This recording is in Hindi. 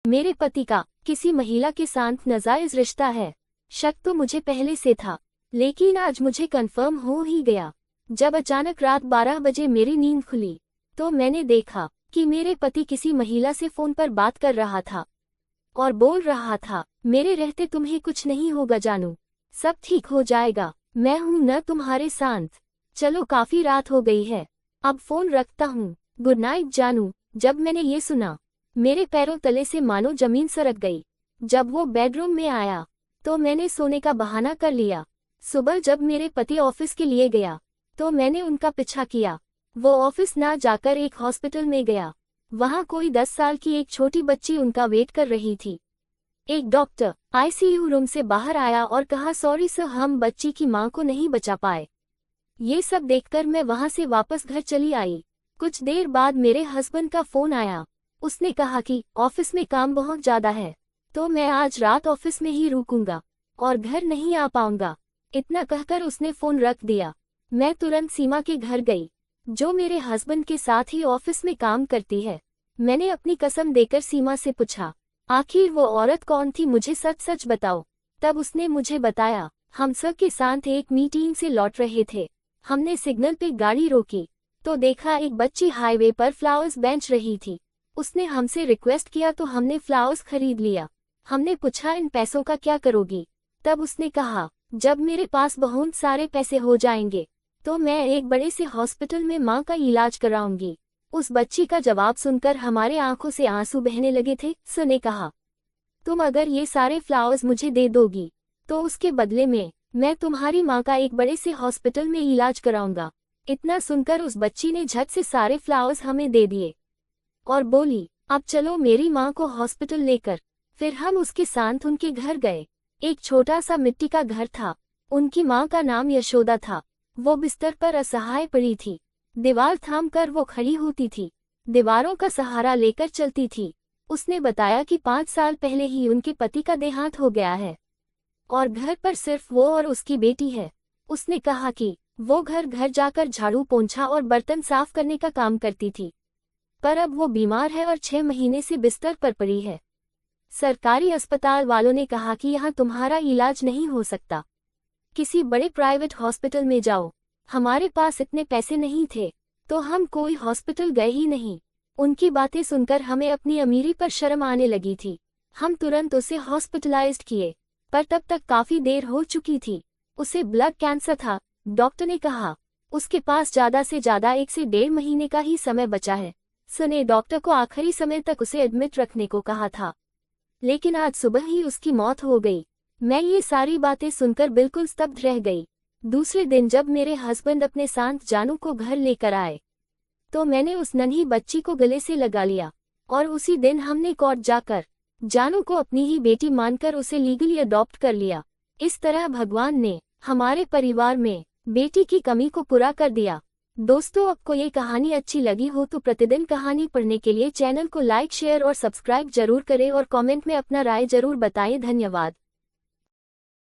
मेरे पति का किसी महिला के साथ नाजायज रिश्ता है। शक तो मुझे पहले से था, लेकिन आज मुझे कंफर्म हो ही गया। जब अचानक रात 12 बजे मेरी नींद खुली तो मैंने देखा कि मेरे पति किसी महिला से फोन पर बात कर रहा था और बोल रहा था, मेरे रहते तुम्हें कुछ नहीं होगा जानू, सब ठीक हो जाएगा, मैं हूं न तुम्हारे साथ। चलो काफी रात हो गई है, अब फोन रखता हूँ, गुड नाइट जानू। जब मैंने ये सुना मेरे पैरों तले से मानो जमीन सरक गई। जब वो बेडरूम में आया तो मैंने सोने का बहाना कर लिया। सुबह जब मेरे पति ऑफिस के लिए गया तो मैंने उनका पीछा किया। वो ऑफिस ना जाकर एक हॉस्पिटल में गया। वहाँ कोई 10 साल की एक छोटी बच्ची उनका वेट कर रही थी। एक डॉक्टर आईसीयू रूम से बाहर आया और कहा, सॉरी सर, हम बच्ची की मां को नहीं बचा पाए। ये सब देखकर मैं वहां से वापस घर चली आई। कुछ देर बाद मेरे हस्बैंड का फोन आया। उसने कहा कि ऑफिस में काम बहुत ज्यादा है तो मैं आज रात ऑफिस में ही रुकूंगा और घर नहीं आ पाऊंगा। इतना कहकर उसने फोन रख दिया। मैं तुरंत सीमा के घर गई, जो मेरे हस्बैंड के साथ ही ऑफिस में काम करती है। मैंने अपनी कसम देकर सीमा से पूछा, आखिर वो औरत कौन थी, मुझे सच सच बताओ। तब उसने मुझे बताया, हम सब के साथ एक मीटिंग से लौट रहे थे। हमने सिग्नल पे गाड़ी रोकी तो देखा एक बच्ची हाईवे पर फ्लावर्स बेच रही थी। उसने हमसे रिक्वेस्ट किया तो हमने फ्लावर्स खरीद लिया। हमने पूछा, इन पैसों का क्या करोगी? तब उसने कहा, जब मेरे पास बहुत सारे पैसे हो जाएंगे तो मैं एक बड़े से हॉस्पिटल में मां का इलाज कराऊंगी। उस बच्ची का जवाब सुनकर हमारे आंखों से आंसू बहने लगे थे। उसने कहा, तुम अगर ये सारे फ्लावर्स मुझे दे दोगी तो उसके बदले में मैं तुम्हारी मां का एक बड़े से हॉस्पिटल में इलाज कराऊंगा। इतना सुनकर उस बच्ची ने झट से सारे फ्लावर्स हमें दे दिए और बोली, अब चलो मेरी मां को हॉस्पिटल लेकर। फिर हम उसके साथ उनके घर गए। एक छोटा सा मिट्टी का घर था। उनकी मां का नाम यशोदा था। वो बिस्तर पर असहाय पड़ी थी। दीवार थाम कर वो खड़ी होती थी, दीवारों का सहारा लेकर चलती थी। उसने बताया कि 5 साल पहले ही उनके पति का देहांत हो गया है और घर पर सिर्फ वो और उसकी बेटी है। उसने कहा कि वो घर घर जाकर झाड़ू पोंछा और बर्तन साफ करने का काम करती थी, पर अब वो बीमार है और 6 महीने से बिस्तर पर पड़ी है। सरकारी अस्पताल वालों ने कहा कि यहाँ तुम्हारा इलाज नहीं हो सकता, किसी बड़े प्राइवेट हॉस्पिटल में जाओ। हमारे पास इतने पैसे नहीं थे तो हम कोई हॉस्पिटल गए ही नहीं। उनकी बातें सुनकर हमें अपनी अमीरी पर शर्म आने लगी थी। हम तुरंत उसे हॉस्पिटलाइज्ड किए, पर तब तक काफी देर हो चुकी थी। उसे ब्लड कैंसर था। डॉक्टर ने कहा उसके पास ज्यादा से ज्यादा 1 से 1.5 महीने का ही समय बचा है। सने डॉक्टर को आखिरी समय तक उसे एडमिट रखने को कहा था, लेकिन आज सुबह ही उसकी मौत हो गई। मैं ये सारी बातें सुनकर बिल्कुल स्तब्ध रह गई। दूसरे दिन जब मेरे हस्बैंड अपने साथ जानू को घर लेकर आए तो मैंने उस नन्ही बच्ची को गले से लगा लिया और उसी दिन हमने कोर्ट जाकर जानू को अपनी ही बेटी मानकर उसे लीगली अडॉप्ट कर लिया। इस तरह भगवान ने हमारे परिवार में बेटी की कमी को पूरा कर दिया। दोस्तों, आपको ये कहानी अच्छी लगी हो तो प्रतिदिन कहानी पढ़ने के लिए चैनल को लाइक, शेयर और सब्सक्राइब जरूर करें और कमेंट में अपना राय जरूर बताएं। धन्यवाद।